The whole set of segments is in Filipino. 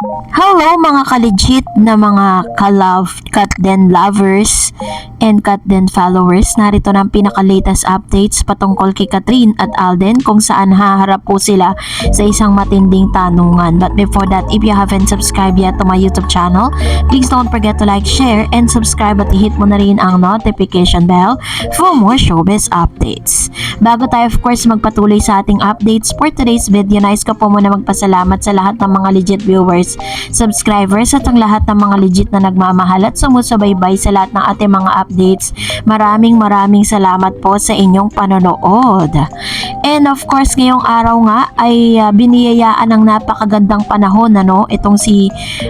Hello mga ka-legit na mga ka-love, Katden lovers, and Katden followers. Narito na ang pinaka-latest updates patungkol kay Kathryn at Alden kung saan haharap po sila sa isang matinding tanungan. But before that, if you haven't subscribed yet to my YouTube channel, please don't forget to like, share, and subscribe at i-hit mo na rin ang notification bell for more showbiz updates. Bago tayo of course magpatuloy sa ating updates for today's video, nais ko po muna magpasalamat sa lahat ng mga legit viewers, subscribers at ang lahat ng mga legit na nagmamahal at sumusubaybay sa lahat ng ating mga updates. Maraming salamat po sa inyong panonood. And of course ngayong araw nga ay biniyayaan ng napakagandang panahon itong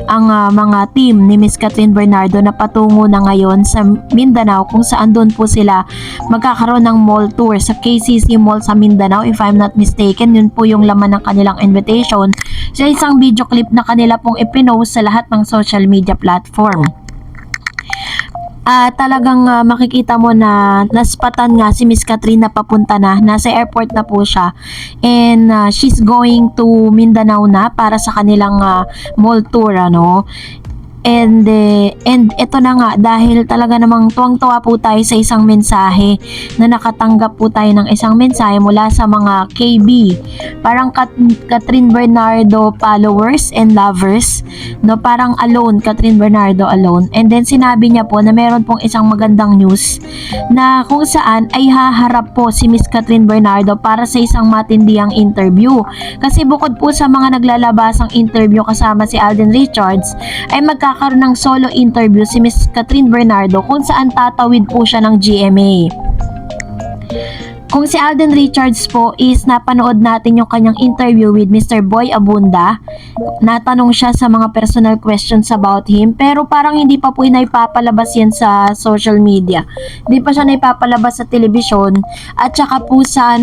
ang mga team ni Miss Kathryn Bernardo na patungo na ngayon sa Mindanao kung saan doon po sila magkakaroon ng mall tour sa KCC Mall sa Mindanao, if I'm not mistaken. Yun po yung laman ng kanilang invitation sa isang video clip na kanila pong ipinost sa lahat ng social media platform. Talagang makikita mo na naspatan nga si Miss Kathryn na papunta na, nasa airport na po siya, and she's going to Mindanao na para sa kanilang mall tour And ito na nga, dahil talaga namang tuwang-tuwa po tayo sa isang mensahe na nakatanggap po tayo ng isang mensahe mula sa mga KB, parang Kathryn Bernardo followers and lovers, parang alone, Kathryn Bernardo alone. And then sinabi niya po na meron pong isang magandang news na kung saan ay haharap po si Miss Kathryn Bernardo para sa isang matindihang interview. Kasi bukod po sa mga naglalabasang interview kasama si Alden Richards, ay magkakaroon ng solo interview si Miss Kathryn Bernardo kung saan tatawid po siya ng GMA. Kung si Alden Richards po is napanood natin yung kanyang interview with Mr. Boy Abunda, natanong siya sa mga personal questions about him, pero parang hindi pa po naipapalabas yan sa social media. Hindi pa siya naipapalabas sa telebisyon at saka po sa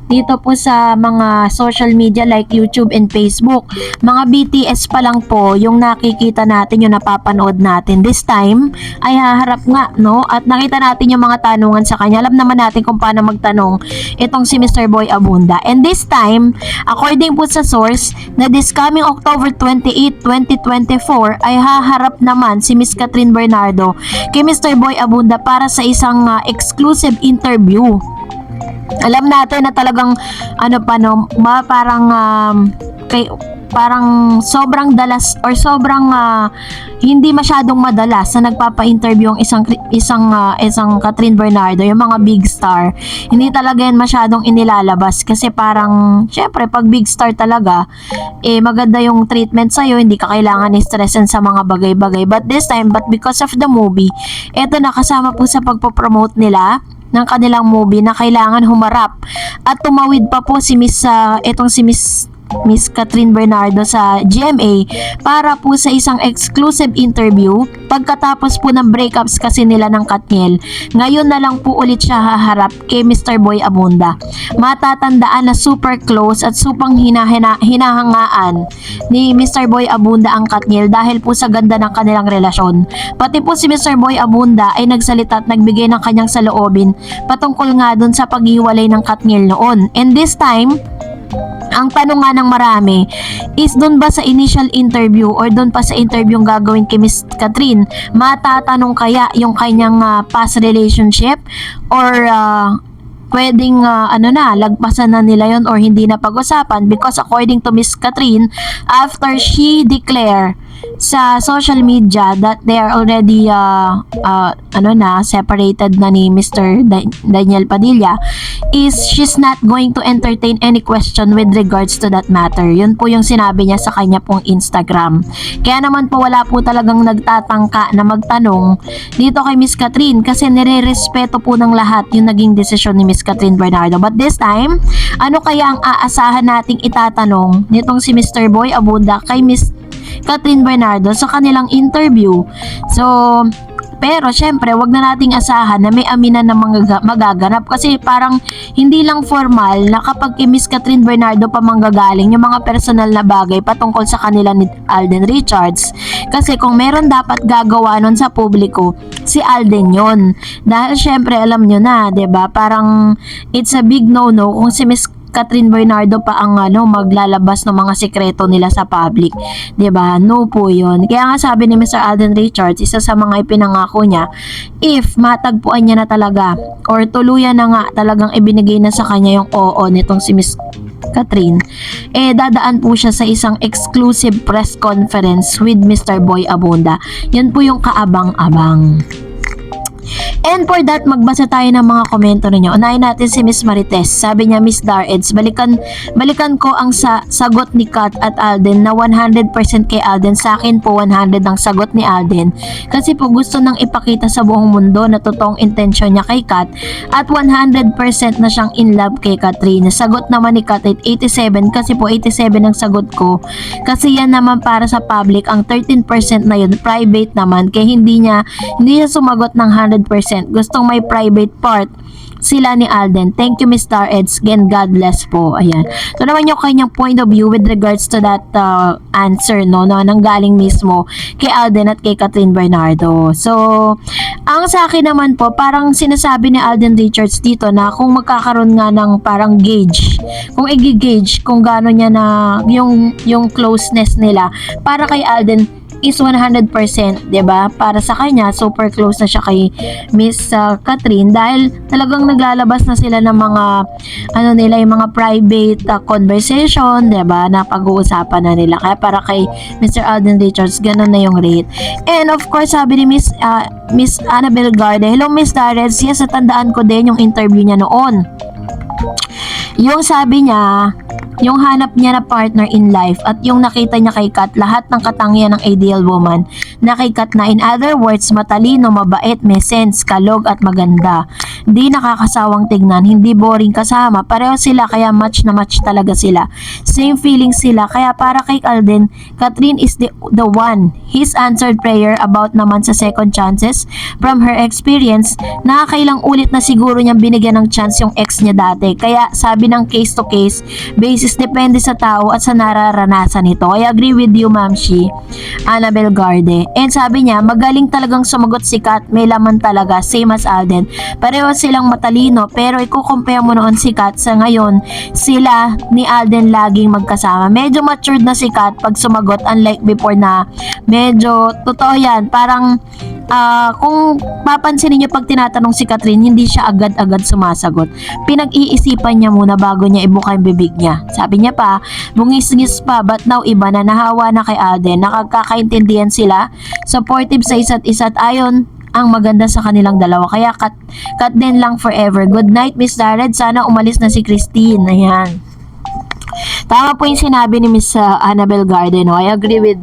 dito po sa mga social media like YouTube and Facebook. Mga BTS pa lang po yung nakikita natin, yung napapanood natin. This time ay haharap nga at nakita natin yung mga tanungan sa kanya. Alam naman natin kung paano magtanong itong si Mr. Boy Abunda. And this time, according po sa source, na this coming October 28, 2024 ay haharap naman si Miss Kathryn Bernardo kay Mr. Boy Abunda para sa isang exclusive interview. Alam natin na talagang parang sobrang dalas or sobrang hindi masyadong madalas na nagpapa-interview ang isang Kathryn Bernardo, yung mga big star. Hindi talaga yan masyadong inilalabas kasi parang syempre pag big star talaga maganda yung treatment sa'yo, hindi ka kailangan i-stressan sa mga bagay-bagay. But because of the movie, eto nakasama po sa pagpo-promote nila ng kanilang movie na kailangan humarap at tumawid pa po si Miss Kathryn Bernardo sa GMA para po sa isang exclusive interview pagkatapos po ng breakups kasi nila ng Katniel. Ngayon na lang po ulit siya haharap kay Mr. Boy Abunda. Matatandaan na super close at supang hinahangaan ni Mr. Boy Abunda ang Katniel dahil po sa ganda ng kanilang relasyon. Pati po si Mr. Boy Abunda ay nagsalita at nagbigay ng kanyang saloobin patungkol nga dun sa paghiwalay ng Katniel noon. And this time, ang tanong nga ng marami is doon ba sa initial interview or doon pa sa interview yung gagawin kay Miss Kathryn, matatanong kaya yung kanyang past relationship or pwedeng lagpasan na nila yon or hindi na pag-usapan? Because according to Miss Kathryn, after she declare sa social media that they are already separated na ni Mr. Daniel Padilla, is she's not going to entertain any question with regards to that matter. Yun po yung sinabi niya sa kanya pong Instagram. Kaya naman po wala po talagang nagtatangka na magtanong dito kay Miss Kathryn kasi nire-respeto po ng lahat yung naging desisyon ni Miss Kathryn Bernardo. But this time, ano kaya ang aasahan nating itatanong nitong si Mr. Boy Abunda kay Miss Kathryn Bernardo sa kanilang interview? Pero syempre, wag na nating asahan na may aminan na magaganap kasi parang hindi lang formal na kapag kay Miss Kathryn Bernardo pa manggagaling yung mga personal na bagay patungkol sa kanila ni Alden Richards. Kasi kung meron dapat gagawa nun sa publiko, si Alden yon. Dahil syempre alam nyo na, 'di ba? Parang it's a big no-no kung si Miss Catherine Bernardo pa ang maglalabas ng mga sekreto nila sa public. 'Di ba? No po 'yun. Kaya nga sabi ni Mr. Alden Richards, isa sa mga ipinangako niya, if matagpuan niya na talaga or tuluyan na nga talagang ibinigay na sa kanya yung oo nitong si Miss Catherine, dadaan po siya sa isang exclusive press conference with Mr. Boy Abunda. Yan po yung kaabang-abang. And for that, magbasa tayo ng mga komento ninyo. Unahin natin si Miss Marites. Sabi niya, Miss Dareds, balikan ko ang sagot ni Kat at Alden na 100% kay Alden. Sa akin po 100 ang sagot ni Alden. Kasi po gusto nang ipakita sa buong mundo na totoong intensyon niya kay Kat at 100% na siyang in love kay Catherine. Sagot naman ni Kat 87 kasi po 87 ang sagot ko. Kasi yan naman para sa public, ang 13% na yun private naman kaya hindi siya sumagot ng 100%. Gustong may private part sila ni Alden. Thank you, Miss Star Eds. Again, God bless po. Ayan. So naman yung kanyang point of view with regards to that answer, no, nanggaling mismo kay Alden at kay Catherine Bernardo. So, ang sa akin naman po, parang sinasabi ni Alden Richards dito na kung magkakaroon nga ng parang gauge, kung i-gauge kung gaano niya na yung closeness nila para kay Alden is 100%, 'di ba? Para sa kanya, super close na siya kay Miss Catherine dahil talagang naglalabas na sila ng mga nila, yung mga private conversation, 'di ba? Na pag-uusapan na nila. Kaya para kay Mr. Alden Richards, ganun na yung rate. And of course, sabi ni Miss Annabel Garde, hello Miss Dareds, yes, natandaan ko din yung interview niya noon. Yung sabi niya, yung hanap niya na partner in life at yung nakita niya kay Kat, lahat ng katangian ng ideal woman na kay Kat na, in other words, matalino, mabait, may sense, kalog at maganda. Hindi nakakasawang tignan, hindi boring kasama, pareho sila kaya match na match talaga sila. Same feeling sila, kaya para kay Alden, Catherine is the one. His answered prayer about naman sa second chances. From her experience, nakakailang ulit na siguro niyang binigyan ng chance yung ex niya dati. Kaya sabi ng case to case basis, depende sa tao at sa nararanasan nito. I agree with you, Ma'am Shi, Annabel Garde. And sabi niya, magaling talagang sumagot si Kat, may laman talaga, same as Alden. Pareho silang matalino, pero i-compare mo noon si Kat sa ngayon, sila ni Alden laging magkasama. Medyo matured na si Kat pag sumagot, unlike before na medyo, totoo yan, parang kung papansinin niyo pag tinatanong si Catherine, hindi siya agad-agad sumasagot. Pinag-iisipan niya muna bago niya ibuka yung bibig niya. Sabi niya pa, bungis-ngis pa, but now iba na, nahawa na kay Alden. Nakagkakaintindihan sila, supportive sa isa't isa at ayon ang maganda sa kanilang dalawa. Kaya cut din lang forever. Good night, Miss Darred. Sana umalis na si Christine. Ayan. Tama po yung sinabi ni Miss Annabel Garde, no? I agree with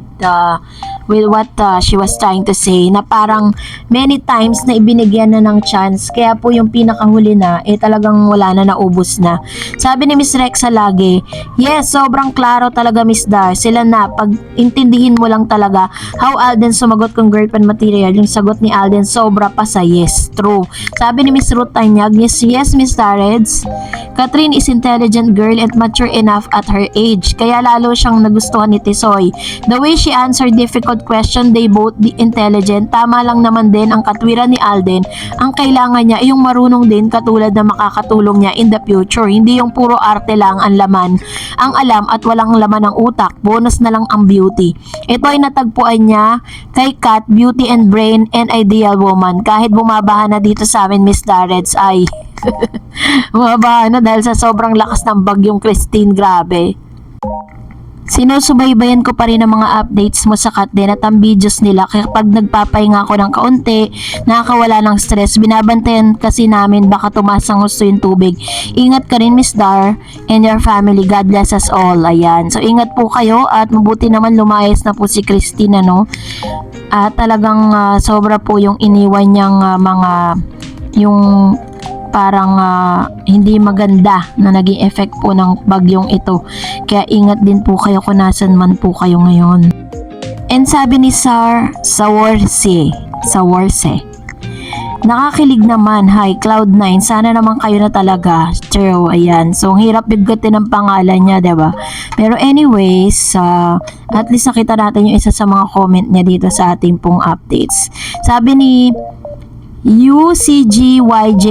what she was trying to say, na parang many times na ibinigyan na ng chance, kaya po yung pinakahuli na talagang wala na, naubos na. Sabi ni Miss Rexa lagi, yes, sobrang klaro talaga Miss Dar, sila na, pag intindihin mo lang talaga how Alden sumagot kung girlfriend material, yung sagot ni Alden sobra pa sa yes, true. Sabi ni Miss Ruth Tanyag, yes Miss Dareds, Catherine is intelligent girl and mature enough at her age, kaya lalo siyang nagustuhan ni Tisoy. The way she answered difficult question, they both intelligent. Tama lang naman din ang katwiran ni Alden. Ang kailangan niya ay yung marunong din katulad na makakatulong niya in the future. Hindi yung puro arte lang ang laman, ang alam at walang laman ng utak. Bonus na lang ang beauty. Ito ay natagpuan niya kay Kat, beauty and brain and ideal woman. Kahit bumabaha na dito sa amin, Miss Dareds, ay bumabaha na dahil sa sobrang lakas ng bagyong Christine. Grabe. Sinusubaybayan ko pa rin ang mga updates mo sa Kat din at ang videos nila. Kapag nagpapahinga ako ng kaunti, nakakawala ng stress. Binabantayan kasi namin baka tumaas ang gusto yung tubig. Ingat ka rin Miss Dar and your family. God bless us all. Ayan. So ingat po kayo at mabuti naman lumayas na po si Christine, no? At talagang sobra po yung iniwan niyang yung parang hindi maganda na naging effect po ng bagyong ito. Kaya ingat din po kayo kung nasan man po kayo ngayon. And sabi ni Saworse, nakakilig naman, hi Cloud9, sana naman kayo na talaga. True, ayan. So, ang hirap biggatin ang pangalan niya, diba? Pero anyways, at least nakita natin yung isa sa mga comment niya dito sa ating pong updates. Sabi ni UCGYJS.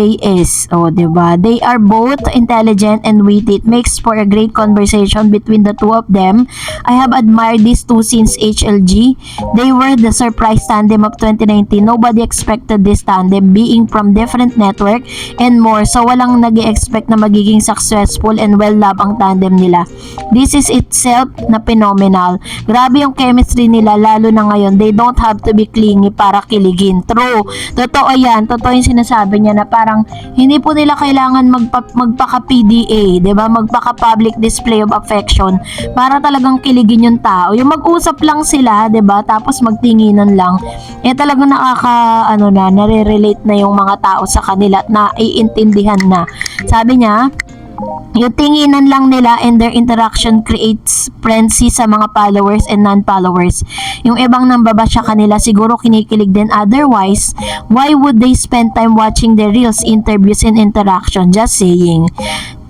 O, diba? They are both intelligent and witty. It makes for a great conversation between the two of them. I have admired these two since HLG. They were the surprise tandem of 2019. Nobody expected this tandem being from different network and more. So, walang nag-expect na magiging successful and well-loved ang tandem nila. This is itself na phenomenal. Grabe yung chemistry nila, lalo na ngayon. They don't have to be clingy para kiligin. True. Totoo yan. Totoo yung sinasabi niya na parang hindi po nila kailangan magpaka-PDA, 'di ba? Magpaka-public display of affection para talagang kiligin yung tao. Yung mag-usap lang sila, 'di ba? Tapos magtinginan lang. Talagang nare-relate na yung mga tao sa kanila at naiintindihan na. Sabi niya, yung tinginan lang nila and their interaction creates frenzy sa mga followers and non-followers. Yung ibang nambabasya kanila siguro kinikilig din, otherwise, why would they spend time watching their reels, interviews, and interaction? Just saying.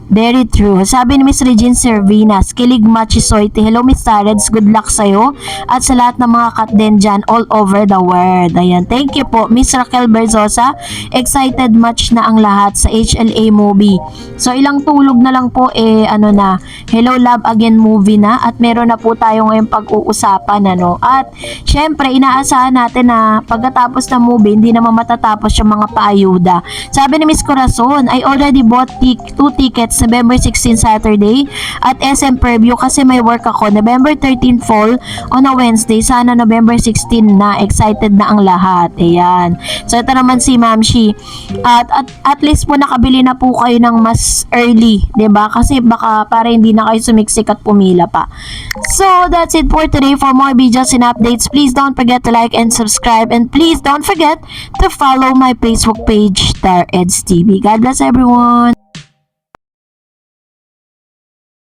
Very true. Sabi ni Miss Regine Servinas, kilig machisoite. Hello Miss Tareds, good luck sa'yo at sa lahat ng mga kat din dyan all over the world. Ayan, thank you po. Miss Raquel Berzosa, excited much na ang lahat sa HLA movie. So ilang tulog na lang po Hello Love Again movie na at meron na po tayo ngayong pag-uusapan At syempre inaasahan natin na pagkatapos ng movie hindi naman matatapos yung mga paayuda. Sabi ni Miss Corazon, I already bought 2 tickets November 16 Saturday at SM Preview kasi may work ako. November 13 fall on a Wednesday. Sana November 16 na. Excited na ang lahat. Ayan. So ito naman si Ma'am Shi. At least po nakabili na po kayo ng mas early. 'Di ba? Kasi baka para hindi na kayo sumiksik at pumila pa. So that's it for today. For more videos and updates, please don't forget to like and subscribe. And please don't forget to follow my Facebook page, Tareds TV. God bless everyone.